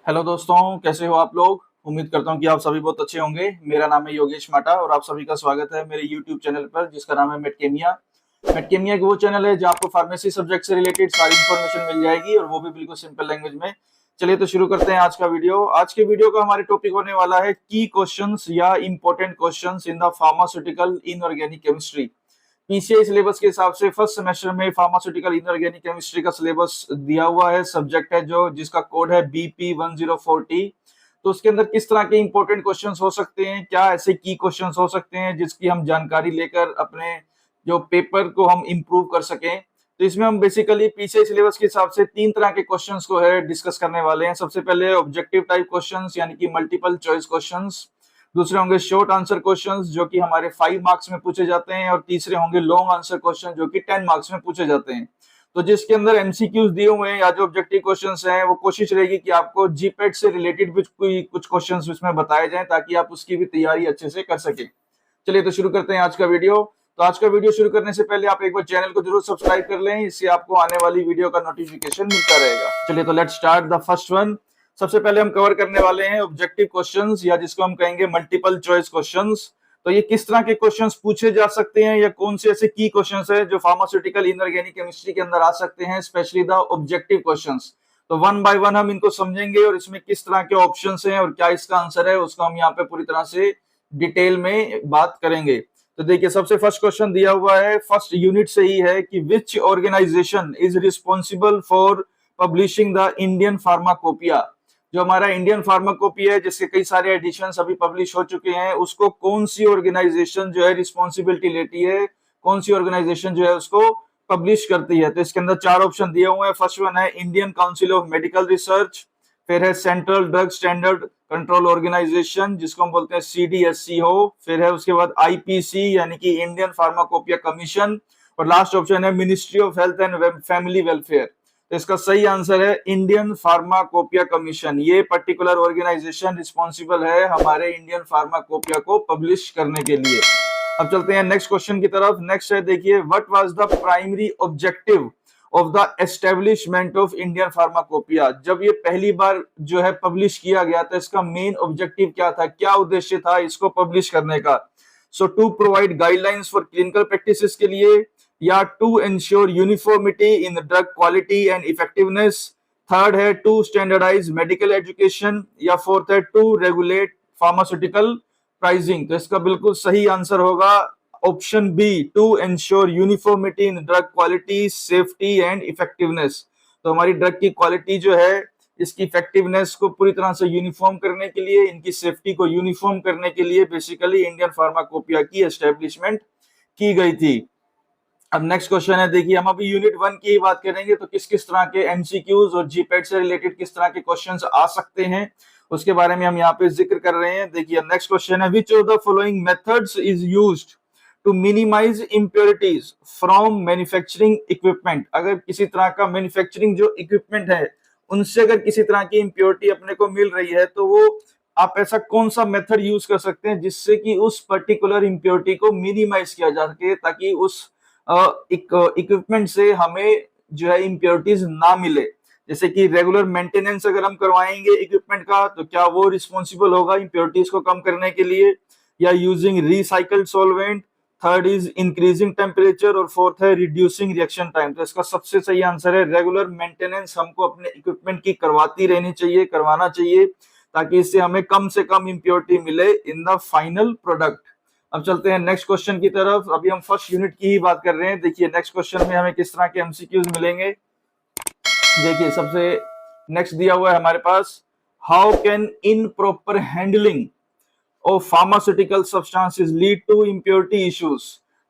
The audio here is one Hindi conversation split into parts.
हेलो दोस्तों, कैसे हो आप लोग। उम्मीद करता हूँ कि आप सभी बहुत अच्छे होंगे। मेरा नाम है योगेश माटा और आप सभी का स्वागत है मेरे यूट्यूब चैनल पर जिसका नाम है मेडकेमिया। मेडकेमिया एक वो चैनल है जहाँ आपको फार्मेसी सब्जेक्ट से रिलेटेड सारी इन्फॉर्मेशन मिल जाएगी और वो भी बिल्कुल सिंपल लैंग्वेज में। चलिए तो शुरू करते हैं आज का वीडियो। आज के वीडियो का हमारे टॉपिक होने वाला है की क्वेश्चंस या important questions in the pharmaceutical inorganic chemistry. PCI syllabus के हिसाब से फर्स्ट सेमेस्टर में फार्मास्यूटिकल इनऑर्गेनिक केमिस्ट्री का सिलेबस दिया हुआ है। सब्जेक्ट है जो जिसका कोड है BP1040। तो उसके अंदर किस तरह के इंपॉर्टेंट क्वेश्चंस हो सकते हैं, क्या ऐसे की क्वेश्चंस हो सकते हैं जिसकी हम जानकारी लेकर अपने जो पेपर को हम इम्प्रूव कर सकें। तो इसमें हम बेसिकली पीसीआई सिलेबस के हिसाब से तीन तरह के क्वेश्चंस को है डिस्कस करने वाले हैं। सबसे पहले ऑब्जेक्टिव टाइप क्वेश्चंस यानी कि मल्टीपल चॉइस क्वेश्चंस, दूसरे होंगे शॉर्ट आंसर क्वेश्चंस जो कि हमारे 5 मार्क्स में पूछे जाते हैं और तीसरे होंगे लॉन्ग आंसर क्वेश्चन जो कि 10 मार्क्स में पूछे जाते हैं। तो जिसके अंदर एमसीक्यूज दिए हुए हैं या जो ऑब्जेक्टिव क्वेश्चंस हैं वो कोशिश रहेगी कि आपको जीपेट से रिलेटेड भी कोई कुछ क्वेश्चंस उसमें बताए जाएं ताकि आप उसकी भी तैयारी अच्छे से कर सकें। चलिए तो शुरू करते हैं आज का वीडियो। तो आज का वीडियो शुरू करने से पहले आप एक बार चैनल को जरूर सब्सक्राइब कर लें, इससे आपको आने वाली वीडियो का नोटिफिकेशन मिलता रहेगा। चलिए तो let's start the first one. सबसे पहले हम कवर करने वाले हैं ऑब्जेक्टिव क्वेश्चंस या जिसको हम कहेंगे मल्टीपल चॉइस क्वेश्चंस। तो ये किस तरह के क्वेश्चंस पूछे जा सकते हैं या कौन से ऐसे की क्वेश्चंस है जो फार्मास्यूटिकल इनऑर्गेनिक केमिस्ट्री के अंदर आ सकते हैं, स्पेशली द ऑब्जेक्टिव क्वेश्चंस। तो वन बाय वन हम इनको समझेंगे और इसमें किस तरह के ऑप्शंस हैं और क्या इसका आंसर है उसको हम यहाँ पे पूरी तरह से डिटेल में बात करेंगे। तो देखिए सबसे फर्स्ट क्वेश्चन दिया हुआ है, फर्स्ट यूनिट से ही है कि which organisation is responsible for publishing the Indian pharmacopoeia. जो हमारा इंडियन फार्माकोपिया है जिसके कई सारे एडिशंस अभी पब्लिश हो चुके हैं, उसको कौन सी ऑर्गेनाइजेशन जो है रिस्पॉन्सिबिलिटी लेती है, कौन सी ऑर्गेनाइजेशन जो है उसको पब्लिश करती है। तो इसके अंदर चार ऑप्शन दिए हुए हैं। फर्स्ट वन है Indian council of medical research, फिर है central drug standard control organization जिसको हम बोलते हैं CDSC हो, फिर है उसके बाद IPC यानी कि इंडियन फार्माकोपिया कमीशन, और लास्ट ऑप्शन है ministry of health and family welfare. तो इसका सही आंसर है इंडियन फार्माकोपिया कमीशन। ये पर्टिकुलर ऑर्गेनाइजेशन रिस्पॉन्सिबल है हमारे इंडियन फार्माकोपिया को पब्लिश करने के लिए। अब चलते हैं नेक्स्ट क्वेश्चन की तरफ। नेक्स्ट है देखिए, what was the primary objective of the establishment of Indian pharmacopoeia. जब ये पहली बार जो है पब्लिश किया गया था, इसका मेन ऑब्जेक्टिव क्या था, क्या उद्देश्य था इसको पब्लिश करने का। So to provide guidelines for clinical practices के लिए, या to ensure uniformity in drug quality and effectiveness, third है टू स्टैंडर्डाइज मेडिकल एजुकेशन, या फोर्थ है टू रेगुलेट फार्मास्यूटिकल प्राइसिंग। तो इसका बिल्कुल सही आंसर होगा option B, to ensure uniformity in drug quality, safety and effectiveness. तो हमारी ड्रग की क्वालिटी जो है, इसकी इफेक्टिवनेस को पूरी तरह से यूनिफॉर्म करने के लिए, इनकी सेफ्टी को यूनिफॉर्म करने के लिए बेसिकली इंडियन फार्माकोपिया की एस्टेब्लिशमेंट की गई थी। अब नेक्स्ट क्वेश्चन है देखिए, हम अभी यूनिट 1 की बात करेंगे तो किस किस तरह के एमसीक्यूज और जीपेट से रिलेटेड किस तरह के क्वेश्चंस आ सकते हैं उसके बारे में हम यहाँ पे जिक्र कर रहे हैं। देखिए नेक्स्ट क्वेश्चन है, which of the following methods is used to minimize impurities from manufacturing equipment. अगर किसी तरह का मैन्युफैक्चरिंग जो इक्विपमेंट है उनसे अगर किसी तरह की इंप्योरिटी अपने को मिल रही है तो वो आप ऐसा कौन सा मेथड यूज कर सकते हैं जिससे कि उस पर्टिकुलर इंप्योरिटी को मिनिमाइज किया जा सके, ताकि उस इक्विपमेंट से हमें जो है इंप्योरिटीज ना मिले। जैसे कि रेगुलर मेंटेनेंस अगर हम करवाएंगे इक्विपमेंट का तो क्या वो रिस्पॉन्सिबल होगा इंप्योरिटीज को कम करने के लिए, या using recycled solvent, third is increasing temperature, और फोर्थ है रिड्यूसिंग रिएक्शन टाइम। तो इसका सबसे सही आंसर है रेगुलर मेंटेनेंस हमको अपने इक्विपमेंट की करवाती रहनी चाहिए, करवाना चाहिए, ताकि इससे हमें कम से कम इंप्योरिटी मिले इन द फाइनल प्रोडक्ट। अब चलते हैं नेक्स्ट क्वेश्चन की तरफ। अभी हम फर्स्ट यूनिट की ही बात कर रहे हैं। देखिए नेक्स्ट क्वेश्चन में हमें किस तरह के एमसीक्यूज मिलेंगे। देखिए सबसे नेक्स्ट दिया हुआ है हमारे पास, how can improper handling of pharmaceutical substances lead to impurity issues.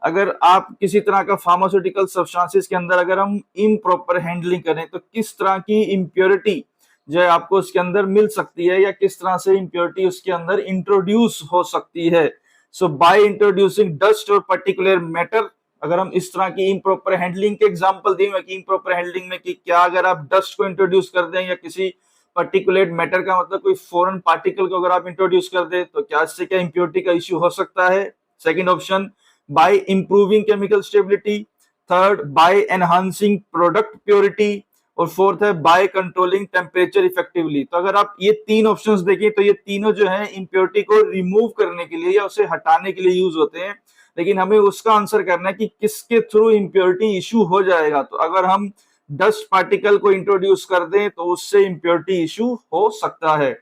अगर आप किसी तरह का फार्मास्यूटिकल सब्सटेंसेस के अंदर अगर हम इम्प्रॉपर हैंडलिंग करें तो किस तरह की इम्प्योरिटी जो है आपको उसके अंदर मिल सकती है, या किस तरह से इम्प्योरिटी उसके अंदर इंट्रोड्यूस हो सकती है। सो बाय इंट्रोड्यूसिंग डस्ट और पर्टिकुलर मैटर, अगर हम इस तरह की इम्प्रॉपर हैंडलिंग के एग्जांपल दें कि इम्प्रॉपर हैंडलिंग में कि क्या अगर आप डस्ट को इंट्रोड्यूस कर दें या किसी पर्टिकुलेट मैटर का मतलब कोई फॉरेन पार्टिकल को अगर आप इंट्रोड्यूस कर दे तो क्या इससे क्या इंप्योरिटी का इश्यू हो सकता है। Second option, by improving chemical stability, third by enhancing product purity, और फोर्थ है बाय कंट्रोलिंग टेम्परेचर इफेक्टिवली। तो अगर आप ये तीन ऑप्शंस देखें तो ये तीनों जो है इम्प्योरिटी को रिमूव करने के लिए या उसे हटाने के लिए यूज होते हैं, लेकिन हमें उसका आंसर करना है कि किसके थ्रू इम्प्योरिटी इशू हो जाएगा। तो अगर हम डस्ट पार्टिकल को इंट्रोड्यूस कर दें तो उससे इम्प्योरिटी इशू हो सकता है।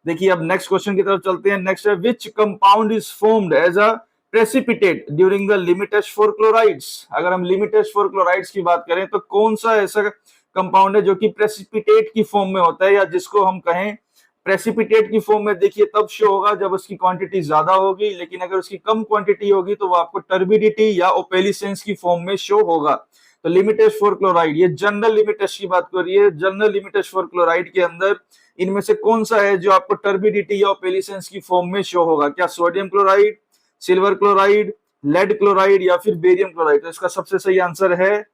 देखिए अब नेक्स्ट क्वेश्चन की तरफ चलते हैं। नेक्स्ट है which compound is formed as a precipitate during the limit test for chlorides. अगर हम लिमिट टेस्ट फॉर क्लोराइड्स की बात करें तो कौन सा ऐसा कंपाउंड है जो कि प्रेसिपिटेट की फॉर्म में होता है, या जिसको हम कहें प्रेसिपिटेट की फॉर्म में। देखिए तब शो होगा जब उसकी क्वांटिटी ज्यादा होगी, लेकिन अगर उसकी कम क्वांटिटी होगी तो वो आपको टर्बिडिटी या ओपेलिसेंस की फॉर्म में शो होगा। तो लिमिट टेस्ट फॉर क्लोराइड, ये जनरल लिमिट टेस्ट की बात कर रही है। General limit test for chloride के अंदर इनमें से कौन सा है जो आपको टर्बिडिटी या ओपेलिसेंस की फॉर्म में शो होगा? क्या sodium chloride, silver chloride, lead chloride या फिर बेरियम क्लोराइड? तो इसका सबसे सही आंसर है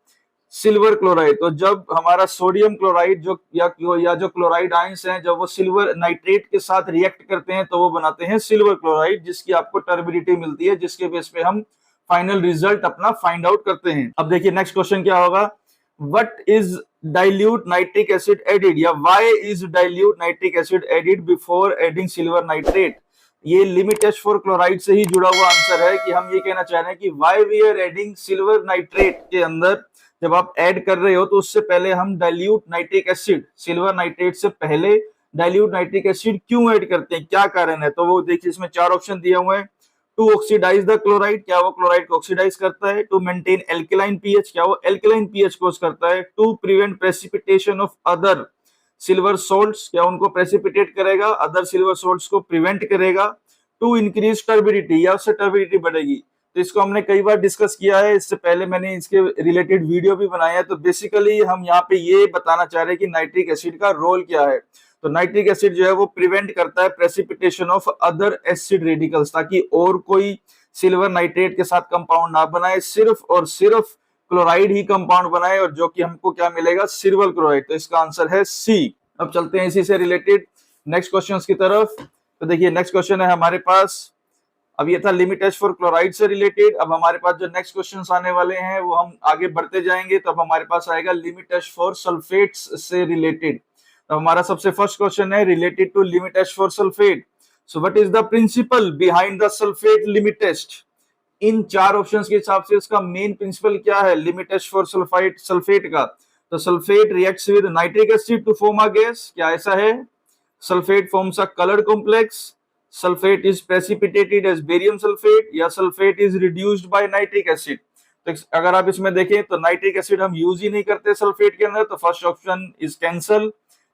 सिल्वर क्लोराइड। तो जब हमारा सोडियम क्लोराइड या जो क्लोराइड आयंस हैं जब वो सिल्वर नाइट्रेट के साथ रिएक्ट करते हैं तो वो बनाते हैं सिल्वर क्लोराइड, जिसकी आपको टर्बिडिटी मिलती है, जिसके बेस पे हम फाइनल रिजल्ट अपना फाइंड आउट करते हैं। अब देखिए नेक्स्ट क्वेश्चन क्या होगा, what is dilute nitric acid added, या why is dilute nitric acid added before adding silver nitrate. ये लिमिट टेस्ट फॉर क्लोराइड से ही जुड़ा हुआ आंसर है कि हम ये कहना चाह रहे हैं कि why we are adding silver nitrate के अंदर, जब आप ऐड कर रहे हो तो उससे पहले हम dilute nitric acid, silver nitrate से पहले डाइल्यूट नाइट्रिक एसिड क्यों ऐड करते हैं, क्या कारण है? तो वो देखिए इसमें चार ऑप्शन दिए हुए हैं। टू ऑक्सीडाइज द क्लोराइड, क्या वो क्लोराइड को ऑक्सीडाइज करता है? टू मेंटेन एल्केलाइन पीएच, क्या वो एल्केलाइन पीएच कोज करता है? To prevent precipitation of other silver salts, क्या उनको प्रेसिपिटेट करेगा, अदर सिल्वर सोल्ट्स को प्रिवेंट करेगा? टू इंक्रीज टर्बिडिटी, या उससे टर्बिडिटी बढ़ेगी? तो इसको हमने कई बार डिस्कस किया है, इससे पहले मैंने इसके रिलेटेड वीडियो भी बनाया है। तो बेसिकली हम यहाँ पे ये बताना चाह रहे हैं कि नाइट्रिक एसिड का रोल क्या है। तो नाइट्रिक एसिड जो है वो प्रिवेंट करता है precipitation of other acid radicals, ताकि और कोई सिल्वर नाइट्रेट के साथ कंपाउंड ना बनाए, सिर्फ और सिर्फ क्लोराइड ही कंपाउंड बनाए, और जो कि हमको क्या मिलेगा, सिल्वर क्लोराइड। तो इसका आंसर है सी। अब चलते हैं इसी से रिलेटेड नेक्स्ट क्वेश्चन की तरफ। तो देखिए नेक्स्ट क्वेश्चन है हमारे पास, अब ये था लिमिट टेस्ट फॉर क्लोराइड से रिलेटेड। अब हमारे पास जो नेक्स्ट क्वेश्चंस आने वाले हैं वो हम आगे बढ़ते जाएंगे, तो अब हमारे पास आएगा लिमिट टेस्ट फॉर सल्फेट्स से रिलेटेड। तो हमारा सबसे फर्स्ट क्वेश्चन है related to limit test for sulphate. So what is the principle behind the sulphate limit test? इन चार ऑप्शंस के हिसाब से इसका मेन प्रिंसिपल क्या है लिमिट टेस्ट फॉर सल्फेट का? तो sulphate reacts with nitric acid to form a gas, क्या ऐसा है? Sulphate forms a coloured complex, sulfate is precipitated as barium sulfate, या sulfate is reduced by nitric acid। तो अगर आप इसमें देखें तो नाइट्रिक एसिड हम यूज ही नहीं करते सल्फेट के अंदर, तो फर्स्ट ऑप्शन इज कैंसल।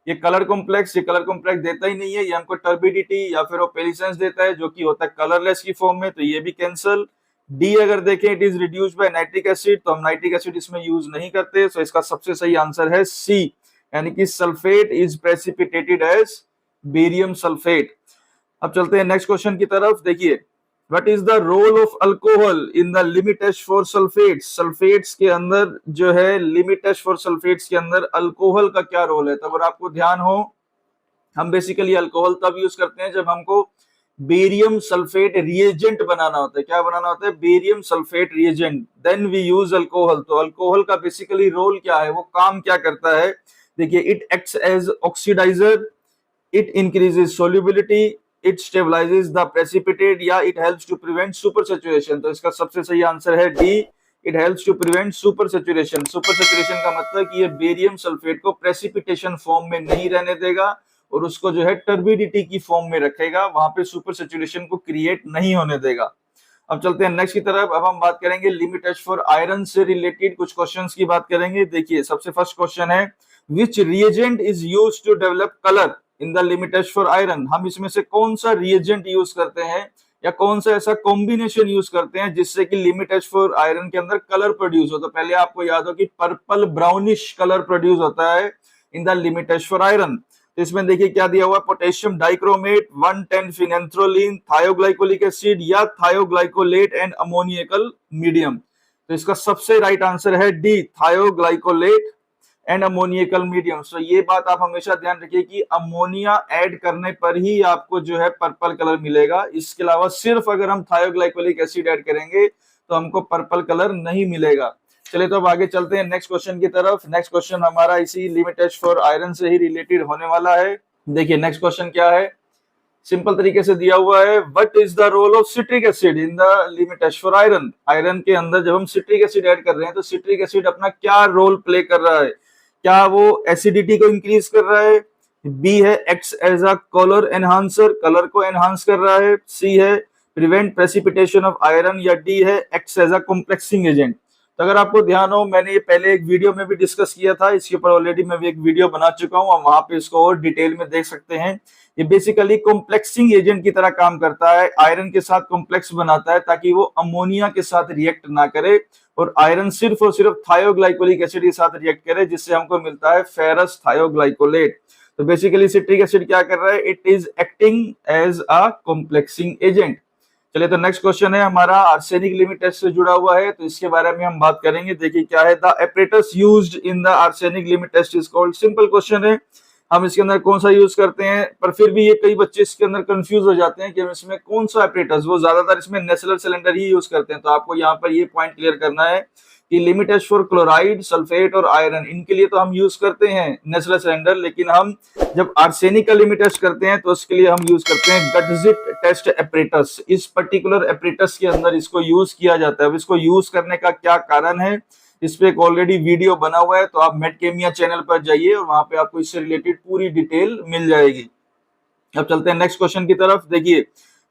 ये कलर कॉम्प्लेक्स देता ही नहीं है, ये हमको टर्बिडिटी या फिर ओपेलिसेंस देता है जो कि होता है कलरलेस की फॉर्म में, तो ये भी कैंसल। डी अगर देखें it is reduced by nitric acid, तो हम नाइट्रिक एसिड इसमें यूज नहीं करते, तो इसका सबसे सही आंसर है सी, यानी कि sulphate is precipitated as barium sulphate. अब चलते हैं नेक्स्ट क्वेश्चन की तरफ। देखिए what is the role of alcohol in the limit test for sulphates. Sulphates के अंदर जो है लिमिट टेस्ट फॉर सल्फेट्स के अंदर अल्कोहल का क्या रोल है? तो अगर आपको ध्यान हो, हम बेसिकली अल्कोहल तब यूज करते हैं जब हमको बेरियम सल्फेट रिएजेंट बनाना होता है। क्या बनाना होता है? Barium sulphate reagent, then we use alcohol. तो अल्कोहल का बेसिकली रोल क्या है, वो काम क्या करता है? देखिए it acts as oxidizer, it increases solubility, it stabilizes the precipitate, या it helps to prevent super saturation। तो इसका सबसे सही आंसर है D, it helps to prevent super saturation। super saturation का मतलब कि ये बेरियम सल्फेट को प्रेसिपिटेशन फॉर्म में नहीं रहने देगा और उसको जो है टर्बिडिटी की फॉर्म में रखेगा, वहां पे सुपर सैचुरेशन को क्रिएट नहीं होने देगा। अब चलते हैं नेक्स्ट की तरफ। अब हम बात करेंगे लिमिट टेस्ट फॉर आयरन से रिलेटेड कुछ क्वेश्चंस की बात करेंगे। देखिए सबसे फर्स्ट क्वेश्चन है which reagent is used to develop colour in the limit test for iron. हम इसमें से कौन सा रिएजेंट यूज करते हैं या कौन सा ऐसा कॉम्बिनेशन यूज करते हैं जिससे कि लिमिट टेस्ट फॉर आयरन के अंदर कलर प्रोड्यूस हो? तो पहले आपको याद हो कि पर्पल ब्राउनिश कलर प्रोड्यूस होता है in the limit test for iron. तो इसमें देखिए क्या दिया हुआ, potassium dichromate, 110 phenanthroline, thioglycolic acid या थायोग्लाइकोलेट एंड अमोनियकल मीडियम। तो इसका सबसे राइट आंसर है D, thioglycolate and ammoniacal medium. So ये बात आप हमेशा ध्यान रखिए कि अमोनिया ऐड करने पर ही आपको जो है पर्पल कलर मिलेगा, इसके अलावा सिर्फ अगर हम थायोग्लाइकोलिक एसिड ऐड करेंगे तो हमको पर्पल कलर नहीं मिलेगा। चलिए तो अब आगे चलते हैं नेक्स्ट क्वेश्चन की तरफ। नेक्स्ट क्वेश्चन हमारा इसी लिमिट टेस्ट फॉर आयरन से ही रिलेटेड होने वाला है। देखिए नेक्स्ट क्वेश्चन क्या है, सिंपल तरीके से दिया हुआ है, what is the role of citric acid in the limit test for iron. Iron के अंदर जब हम सिट्रिक एसिड ऐड कर रहे हैं तो सिट्रिक एसिड अपना क्या रोल प्ले कर रहा है, क्या वो एसिडिटी को इंक्रीज कर रहा है, बी है acts as a colour enhancer, colour को एनहांस कर रहा है, सी है प्रिवेंट प्रेसिपिटेशन ऑफ आयरन, या डी है acts as a complexing agent. तो अगर आपको ध्यान हो, मैंने ये पहले एक वीडियो में भी डिस्कस किया था, इसके ऊपर ऑलरेडी मैं भी एक वीडियो बना चुका हूँ, वहां पे इसको और डिटेल में देख सकते हैं। ये बेसिकली कॉम्प्लेक्सिंग एजेंट की तरह काम करता है, आयरन के साथ कॉम्प्लेक्स बनाता है ताकि वो अमोनिया के साथ रिएक्ट ना करे और आयरन सिर्फ और सिर्फ थायोग्लाइकोलिक एसिड के साथ रिएक्ट करे, जिससे हमको मिलता है फेरस थायोग्लाइकोलेट। तो बेसिकली सिट्रिक एसिड क्या कर रहा है, it is acting as a complexing agent. चलिए तो नेक्स्ट क्वेश्चन है हमारा आर्सेनिक लिमिट टेस्ट से जुड़ा हुआ है, तो इसके बारे में हम बात करेंगे। देखिए क्या है, the apparatus used in the arsenic limit test is called. Simple question है, हम इसके अंदर कौन सा यूज करते हैं, पर फिर भी ये कई बच्चे इसके अंदर कंफ्यूज हो जाते हैं कि हम इसमें कौन सा एपरेटस, वो ज्यादातर इसमें नेसलर सिलेंडर ही यूज करते हैं। तो आपको यहाँ पर ये पॉइंट क्लियर करना है कि limit test for chloride, sulphate और आयरन, इनके लिए तो हम यूज करते हैं नेसलर सिलेंडर, लेकिन हम जब आर्सेनिक का लिमिट टेस्ट करते हैं तो उसके लिए हम यूज करते हैं गटजिट टेस्ट एपरेटस। इस पर्टिकुलर एपरेटस के अंदर इसको यूज किया जाता है। अब इसको यूज करने का क्या कारण है, इस पे एक ऑलरेडी वीडियो बना हुआ है, तो आप मेटकेमिया चैनल पर जाइए और वहां पे आपको इससे रिलेटेड पूरी डिटेल मिल जाएगी। अब चलते हैं नेक्स्ट क्वेश्चन की तरफ। देखिए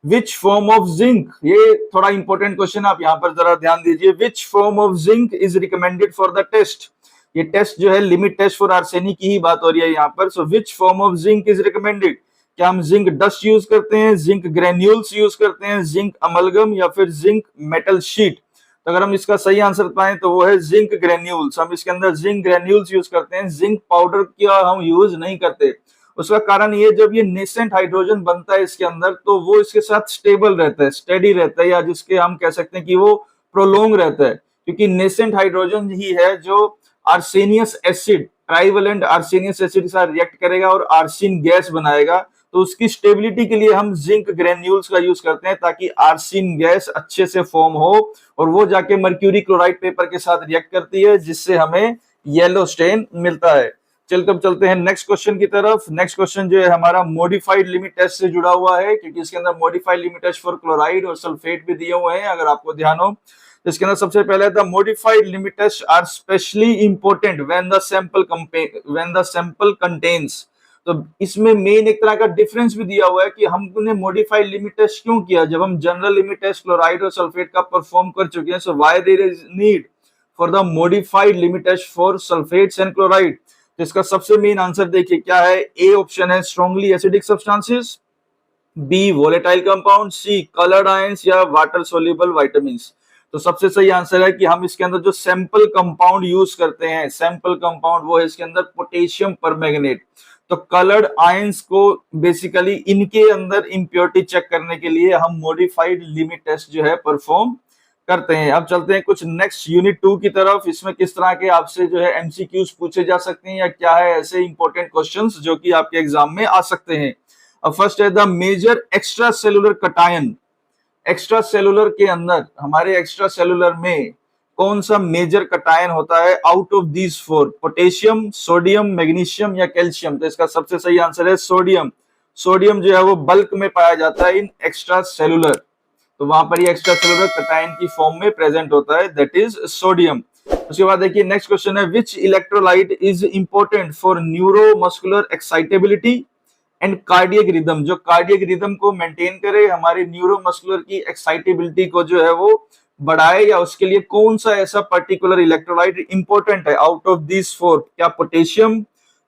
विच फॉर्म ऑफ जिंक, ये थोड़ा इंपॉर्टेंट क्वेश्चन, आप यहाँ पर जरा ध्यान दीजिए। Which form of zinc is recommended for the test. ये टेस्ट जो है लिमिट टेस्ट फॉर आर्सेनिक की ही बात हो रही है यहाँ पर। So which form of zinc is recommended, क्या हम जिंक डस्ट यूज करते हैं, जिंक ग्रेन्यूल्स यूज करते हैं, जिंक अमलगम, या फिर जिंक मेटल शीट। तो अगर हम इसका सही आंसर पाएं तो वो है जिंक ग्रेन्यूल्स। हम इसके अंदर जिंक ग्रेन्यूल्स यूज करते हैं, जिंक पाउडर का हम यूज नहीं करते। उसका कारण ये, जब ये नेसेंट हाइड्रोजन बनता है इसके अंदर तो वो इसके साथ स्टेबल रहता है, स्टेडी रहता है, या जिसके हम कह सकते हैं कि वो प्रोलोंग रहता है, क्योंकि नेसेंट हाइड्रोजन ही है जो आर्सेनियस एसिड, ट्राइवेलेंट आर्सेनियस एसिड के साथ रिएक्ट करेगा और आर्सिन गैस बनाएगा। तो उसकी स्टेबिलिटी के लिए हम जिंक ग्रेन्यूल्स का यूज करते हैं ताकि आर्सिन गैस अच्छे से फॉर्म हो और वो जाके मर्क्यूरी क्लोराइड पेपर के साथ रिएक्ट करती है, जिससे हमें येलो स्टेन मिलता है। चलिए तब चलते हैं नेक्स्ट क्वेश्चन की तरफ। नेक्स्ट क्वेश्चन जो है हमारा मॉडिफाइड लिमिट टेस्ट से जुड़ा हुआ है, क्योंकि इसके अंदर modified limit test for chloride और सल्फेट भी दिए हुए हैं, अगर आपको ध्यान हो। इसके अंदर सबसे पहले the modified limit test are specially important when the sample contains. तो इसमें मेन एक तरह का डिफरेंस भी दिया हुआ है कि हमने मॉडिफाइड लिमिट टेस्ट क्यों किया, जब हम जनरल लिमिट टेस्ट क्लोराइड और सल्फेट का परफॉर्म कर चुके हैं। So why there is need for the modified limit test for sulphates and chloride. तो इसका सबसे मेन आंसर देखिए क्या है, ए ऑप्शन है strongly acidic substances, B volatile compound, C coloured ions, या वाटर सोल्यूबल विटामिन्स। तो सबसे सही आंसर है कि हम इसके अंदर जो सैंपल कंपाउंड यूज करते हैं, सैंपल कंपाउंड वो है इसके अंदर पोटेशियम परमैंगनेट। तो कलर्ड आयंस को बेसिकली इनके अंदर इंप्योरिटी चेक करने के लिए हम मॉडिफाइड लिमिट टेस्ट जो है परफॉर्म करते हैं। अब चलते हैं कुछ नेक्स्ट यूनिट 2 की तरफ। इसमें किस तरह के आपसे जो है एमसीक्यूज पूछे जा सकते हैं, या क्या है ऐसे इंपॉर्टेंट क्वेश्चंस जो कि आपके एग्जाम में आ सकते हैं। अब फर्स्ट है the major extracellular cation. Extracellular के अंदर, हमारे एक्स्ट्रा सेलुलर में कौन सा मेजर कटायन होता है out of these four, potassium, sodium, magnesium या कैल्शियम। तो इसका सबसे सही आंसर है सोडियम। सोडियम जो है वो बल्क में पाया जाता है इन एक्स्ट्रा सेलुलर, तो वहां पर ये एक्स्ट्रा सेलुलर कटायन की फॉर्म में प्रेजेंट होता है, दैट इज सोडियम। उसके बाद देखिए नेक्स्ट क्वेश्चन है which electrolyte is important for neuromuscular excitability and cardiac rhythm. जो कार्डियक रिदम को मेंटेन करे, हमारे न्यूरोमस्कुलर की एक्साइटेबिलिटी को जो है वो बढ़ाए, या उसके लिए कौन सा ऐसा पर्टिकुलर इलेक्ट्रोलाइट इंपॉर्टेंट है आउट ऑफ दिस फोर, क्या पोटेशियम,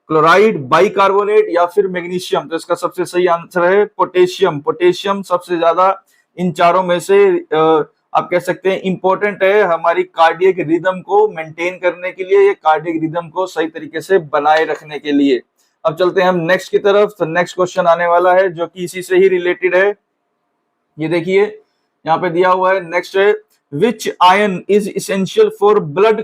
क्लोराइड, बाइकार्बोनेट या फिर मैग्नीशियम। तो इसका सबसे सही आंसर है पोटेशियम। पोटेशियम सबसे ज्यादा इन चारों में से आप कह सकते हैं इंपॉर्टेंट है हमारी कार्डियक रिदम को मेंटेन करने के लिए, ये कार्डियक रिदम को सही तरीके से बनाए रखने के लिए। अब चलते हैं हम नेक्स्ट की तरफ। तो नेक्स्ट क्वेश्चन आने वाला है जो कि इसी से ही रिलेटेड है। ये देखिए यहाँ पे दिया हुआ है, नेक्स्ट है विच ion is essential for blood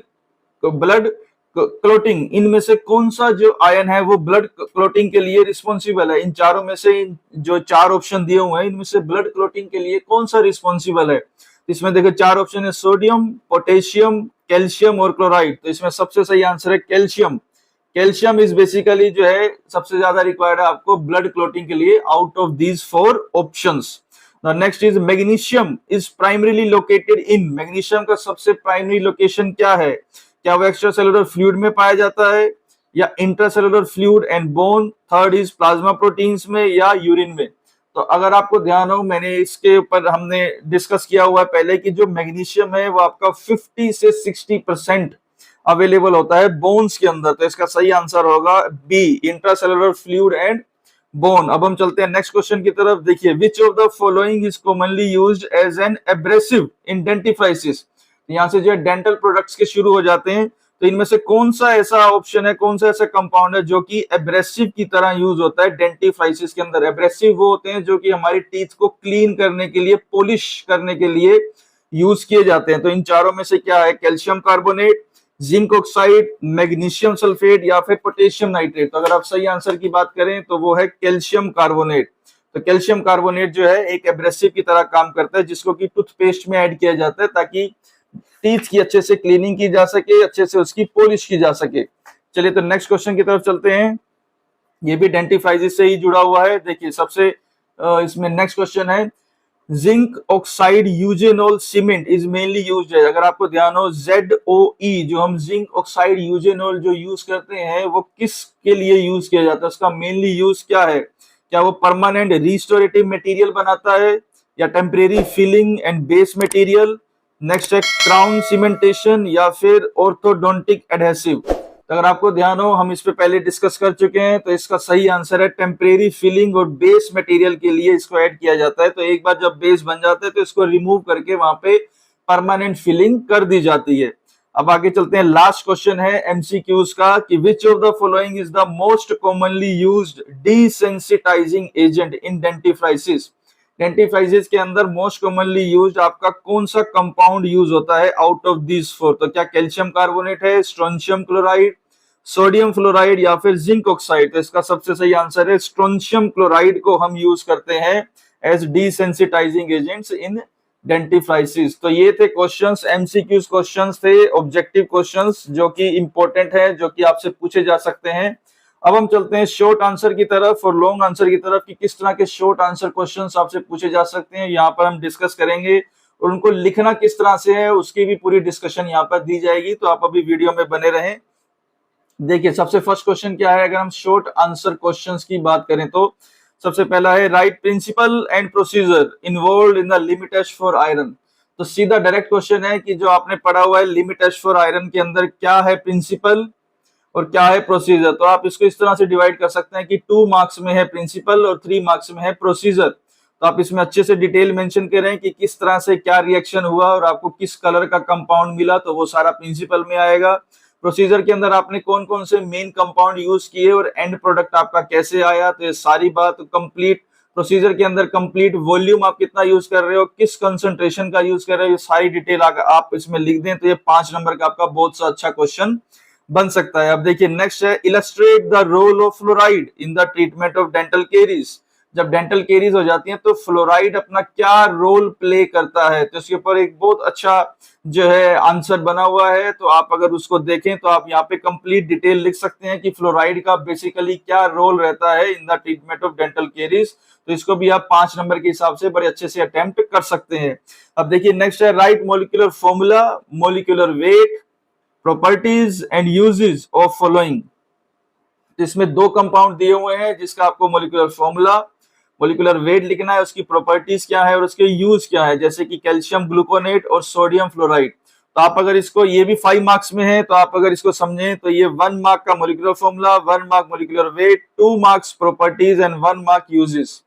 clotting. इनमें से कौन सा जो आयन है वो ब्लड क्लोटिंग के लिए रिस्पॉन्सिबल है। इन चारों में से जो चार ऑप्शन दिए हुए हैं इनमें से ब्लड क्लोटिंग के लिए कौन सा रिस्पॉन्सिबल है। इसमें देखो चार ऑप्शन है सोडियम, पोटेशियम, कैल्शियम और क्लोराइड। तो इसमें सबसे सही आंसर है कैल्शियम। कैल्शियम इज बेसिकली जो है सबसे ज्यादा रिक्वायर्ड है आपको ब्लड क्लोटिंग के लिए out of these 4 options. Next is magnesium is primarily located in. Magnesium का सबसे प्राइमरी लोकेशन क्या है? क्या वो एक्स्ट्रा सेलुलर फ्लूइड में पाया जाता है या intracellular fluid and bone? Third is plasma proteins में या यूरिन में? तो अगर आपको ध्यान हो, मैंने इसके ऊपर हमने डिस्कस किया हुआ है पहले कि जो मैग्नीशियम है वो आपका 50 से 60% अवेलेबल होता है बोन्स के अंदर। तो इसका सही आंसर होगा B, intracellular fluid and bone. अब हम चलते हैं नेक्स्ट क्वेश्चन की तरफ। देखिए, which of the following is commonly used as an abrasive in dentifrices? यहाँ से जो डेंटल प्रोडक्ट्स के शुरू हो जाते हैं, तो इनमें से कौन सा ऐसा ऑप्शन है, कौन सा ऐसा कंपाउंड है जो कि एब्रेसिव की तरह यूज होता है डेंटिफ्राइसिस के अंदर? एब्रेसिव वो होते हैं जो कि हमारी टीथ को क्लीन करने के लिए, पॉलिश करने के लिए यूज किए जाते हैं। तो इन चारों में से क्या है? Calcium carbonate, zinc oxide, magnesium sulphate या फिर पोटेशियम नाइट्रेट? तो अगर आप सही आंसर की बात करें तो वो है कैल्शियम कार्बोनेट। तो कैल्शियम कार्बोनेट जो है एक एब्रेसिव की तरह काम करता है, जिसको कि टूथपेस्ट में ऐड किया जाता है ताकि टीथ की अच्छे से क्लीनिंग की जा सके, अच्छे से उसकी पॉलिश की जा सके। चलिए तो नेक्स्ट क्वेश्चन की तरफ चलते हैं। ये भी डेंटिफ्राइसिस से ही जुड़ा हुआ है। देखिए सबसे इसमें नेक्स्ट क्वेश्चन है, zinc oxide eugenol cement is mainly used है। अगर आपको ध्यान हो, ZOE जो हम जिंक ऑक्साइड यूजेनोल जो यूज करते हैं वो किस के लिए यूज किया जाता है? उसका मेनली यूज क्या है? क्या वो परमानेंट रिस्टोरेटिव मटेरियल बनाता है या temporary filling and base material? Next है क्राउन सीमेंटेशन या फिर ऑर्थोडोंटिक एडहेसिव? तो अगर आपको ध्यान हो, हम इस पे पहले डिस्कस कर चुके हैं। तो इसका सही आंसर है टेम्परेरी फिलिंग और बेस मटेरियल के लिए इसको ऐड किया जाता है। तो एक बार जब बेस बन जाता है तो इसको रिमूव करके वहां पे परमानेंट फिलिंग कर दी जाती है। अब आगे चलते हैं, लास्ट क्वेश्चन है एमसीक्यूज का कि which of the following is the most commonly used desensitising agent in dentifrices? Dentifrices के अंदर मोस्ट कॉमनली यूज्ड आपका कौन सा कंपाउंड यूज होता है आउट ऑफ दिस 4? तो क्या कैल्शियम कार्बोनेट है, स्ट्रोंशियम क्लोराइड, सोडियम फ्लोराइड या फिर जिंक ऑक्साइड? तो इसका सबसे सही आंसर है स्ट्रोंशियम क्लोराइड को हम यूज करते हैं एज डिसेंसिटाइजिंग एजेंट्स इन डेंटिफ्राइसिस। तो ये थे क्वेश्चंस, एमसीक्यूज क्वेश्चंस थे, ऑब्जेक्टिव क्वेश्चंस जो कि इंपॉर्टेंट है, जो कि आपसे पूछे जा सकते हैं। अब हम चलते हैं शॉर्ट आंसर की तरफ और लॉन्ग आंसर की तरफ कि किस तरह के शॉर्ट आंसर क्वेश्चंस आपसे पूछे जा सकते हैं। यहाँ पर हम डिस्कस करेंगे और उनको लिखना किस तरह से है उसकी भी पूरी डिस्कशन यहाँ पर दी जाएगी। तो आप अभी वीडियो में बने रहें। देखिए सबसे फर्स्ट क्वेश्चन क्या है, अगर हम शॉर्ट आंसर क्वेश्चंस की बात करें तो सबसे पहला है right principle and procedure involve in the limit test for iron. तो सीधा डायरेक्ट क्वेश्चन है कि जो आपने पढ़ा हुआ है लिमिट टेस्ट फॉर आयरन के अंदर क्या है प्रिंसिपल और क्या है प्रोसीजर। तो आप इसको इस तरह से डिवाइड कर सकते हैं कि 2 मार्क्स में है प्रिंसिपल और 3 मार्क्स में है प्रोसीजर। तो आप इसमें अच्छे से डिटेल मेंशन करें कि किस तरह से क्या रिएक्शन हुआ और आपको किस कलर का कंपाउंड मिला, तो वो सारा प्रिंसिपल में आएगा। प्रोसीजर के अंदर आपने कौन कौन से मेन कंपाउंड यूज किए और एंड प्रोडक्ट आपका कैसे आया, तो ये सारी बात कंप्लीट प्रोसीजर के अंदर, कंप्लीट वॉल्यूम आप कितना यूज कर रहे हो, किस कंसंट्रेशन का यूज कर रहे हो, ये सारी डिटेल आप इसमें लिख दें तो ये 5 नंबर का आपका बहुत सा अच्छा क्वेश्चन बन सकता है। अब देखिए नेक्स्ट है illustrate the role of fluoride in the treatment of dental caries. जब डेंटल केरीज हो जाती हैं तो फ्लोराइड अपना क्या रोल प्ले करता है, तो इसके ऊपर एक बहुत अच्छा जो है आंसर बना हुआ है। तो आप अगर उसको देखें तो आप यहाँ पे कंप्लीट डिटेल लिख सकते हैं कि फ्लोराइड का बेसिकली क्या रोल रहता है in the treatment of dental caries. तो इसको भी आप 5 नंबर के हिसाब से बड़े अच्छे से अटेम्प्ट कर सकते हैं। अब देखिए नेक्स्ट है right molecular formula, molecular weight, properties and uses of following. इसमें 2 कंपाउंड दिए हुए हैं जिसका आपको मॉलिक्यूलर फॉर्मूला, मॉलिक्यूलर वेट लिखना है, उसकी प्रॉपर्टीज क्या है और उसके यूज क्या है, जैसे कि कैल्शियम ग्लूकोनेट और सोडियम फ्लोराइड। तो आप अगर इसको, ये भी 5 मार्क्स में है, तो आप अगर इसको समझें तो ये 1 मार्क का molecular formula, 1 mark molecular weight, 2 marks properties and 1 mark uses.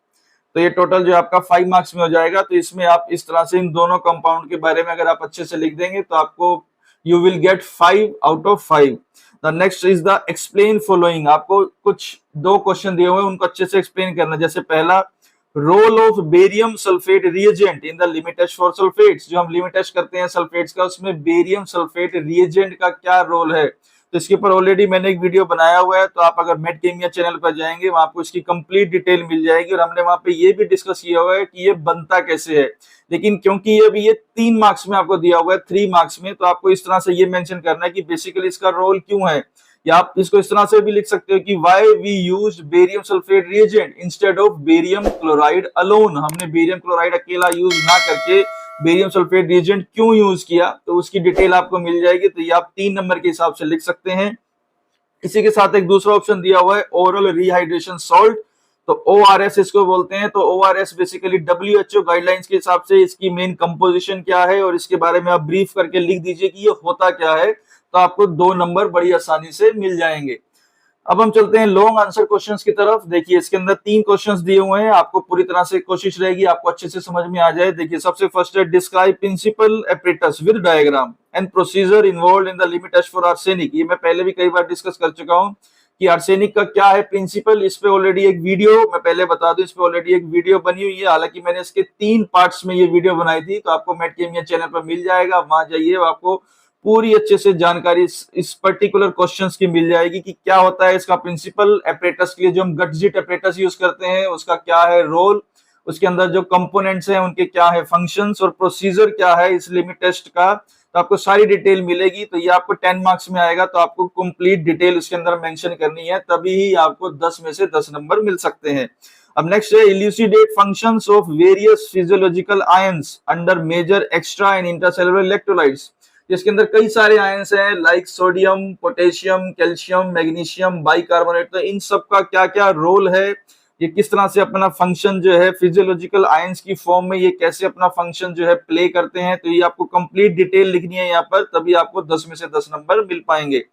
तो ये टोटल जो आपका 5 मार्क्स में हो जाएगा। तो इसमें आप इस तरह से इन दोनों कंपाउंड के बारे में अगर आप अच्छे से लिख देंगे तो आपको you will get 5 out of 5. The next is the explain following. आपको कुछ 2 क्वेश्चन दिए हुए हैं, उनको अच्छे से एक्सप्लेन करना। जैसे पहला, role of barium sulphate reagent in the limit test for sulphates. जो हम लिमिट टेस्ट करते हैं सल्फेट्स का, उसमें बेरियम सल्फेट रिएजेंट का क्या रोल है, तो इसके ऊपर ऑलरेडी मैंने एक वीडियो बनाया हुआ है, तो आप अगर मेट केमिया चैनल पर जाएंगे वहां आपको इसकी कंप्लीट डिटेल मिल जाएगी। और हमने वहां पे ये भी डिस्कस किया हुआ है कि ये बनता कैसे है। लेकिन क्योंकि ये 3 मार्क्स में आपको दिया हुआ है, 3 मार्क्स में, तो आपको इस तरह से ये मेंशन करना है कि बेसिकली इसका रोल क्यों है। या आप इसको इस तरह से भी लिख सकते हो कि why we used barium sulphate reagent instead of barium chloride alone. हमने बेरियम क्लोराइड अकेला यूज ना करके बेरियम सल्फेट रिएजेंट क्यों यूज किया, तो उसकी डिटेल आपको मिल जाएगी। तो ये आप 3 नंबर के हिसाब से लिख सकते हैं। इसी के साथ एक दूसरा ऑप्शन दिया हुआ है ओरल रिहाइड्रेशन सॉल्ट, तो ORS इसको बोलते हैं। तो ORS बेसिकली WHO गाइडलाइंस के हिसाब से इसकी मेन कंपोजिशन क्या है और इसके बारे में आप ब्रीफ करके लिख दीजिए कि ये होता क्या है, तो आपको 2 नंबर बड़ी आसानी से मिल जाएंगे। अब हम चलते हैं लॉन्ग आंसर क्वेश्चंस की तरफ। देखिए इसके अंदर 3 क्वेश्चंस दिए हुए हैं, आपको पूरी तरह से कोशिश रहेगी आपको अच्छे से समझ में आ जाए। देखिए सबसे फर्स्ट है describe principle apparatus with diagram and procedure involved in the limit test for arsenic. ये मैं पहले भी कई बार डिस्कस कर चुका हूं कि आर्सेनिक का क्या है प्रिंसिपल। इस पे ऑलरेडी एक वीडियो, मैं पहले बता दूं, इस पे ऑलरेडी एक वीडियो बनी हुई है। हालांकि मैंने इसके 3 पार्ट्स में ये वीडियो बनाई थी, तो आपको मेट केमिया चैनल पर मिल जाएगा, वहां जाइए, आपको पूरी अच्छे से जानकारी इस पर्टिकुलर क्वेश्चंस की मिल जाएगी कि क्या होता है इसका प्रिंसिपल। एपरेटस के लिए जो हम गटजिट एपरेटस यूज करते हैं उसका क्या है रोल, उसके अंदर जो कंपोनेंट्स हैं उनके क्या है फंक्शंस, और प्रोसीजर क्या है इस लिमिट टेस्ट का, तो आपको सारी डिटेल मिलेगी। तो ये आपको 10 मार्क्स में आएगा, तो आपको कंप्लीट डिटेल उसके अंदर मेंशन करनी है, तभी ही आपको 10 में से 10 नंबर मिल सकते हैं। अब नेक्स्ट है elucidate functions of various physiological ions under major extra and intracellular electrolytes. जिसके अंदर कई सारे आयंस हैं like sodium, potassium, calcium, magnesium, bicarbonate. तो इन सब का क्या क्या रोल है, ये किस तरह से अपना फंक्शन जो है फिजियोलॉजिकल आयंस की फॉर्म में ये कैसे अपना फंक्शन जो है प्ले करते हैं, तो ये आपको कंप्लीट डिटेल लिखनी है यहाँ पर, तभी आपको 10 में से 10 नंबर मिल पाएंगे।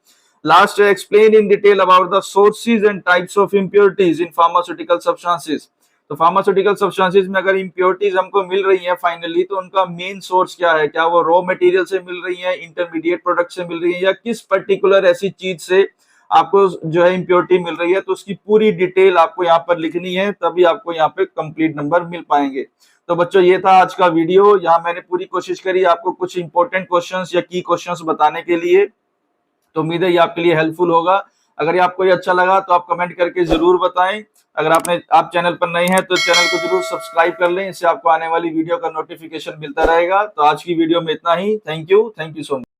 लास्ट है explain in detail about the sources and types of impurities in pharmaceutical substances. तो फार्मास्यूटिकल सब्सटेंसेस में अगर इम्प्योरिटीज हमको मिल रही है फाइनली, तो उनका मेन सोर्स क्या है, क्या वो रॉ मटेरियल से मिल रही है, इंटरमीडिएट प्रोडक्ट से मिल रही है, या किस पर्टिकुलर ऐसी चीज से आपको जो है इम्प्योरिटी मिल रही है, तो उसकी पूरी डिटेल आपको यहाँ पर लिखनी है, तभी आपको यहाँ पे कंप्लीट नंबर मिल पाएंगे। तो बच्चों ये था आज का वीडियो, यहाँ मैंने पूरी कोशिश करी आपको कुछ इंपॉर्टेंट क्वेश्चंस या की क्वेश्चंस बताने के लिए, तो उम्मीद है ये आपके लिए हेल्पफुल होगा। अगर ये आपको ये अच्छा लगा तो आप कमेंट करके जरूर बताएं। अगर आप चैनल पर नए हैं तो चैनल को जरूर सब्सक्राइब कर लें, इससे आपको आने वाली वीडियो का नोटिफिकेशन मिलता रहेगा। तो आज की वीडियो में इतना ही। Thank you so much.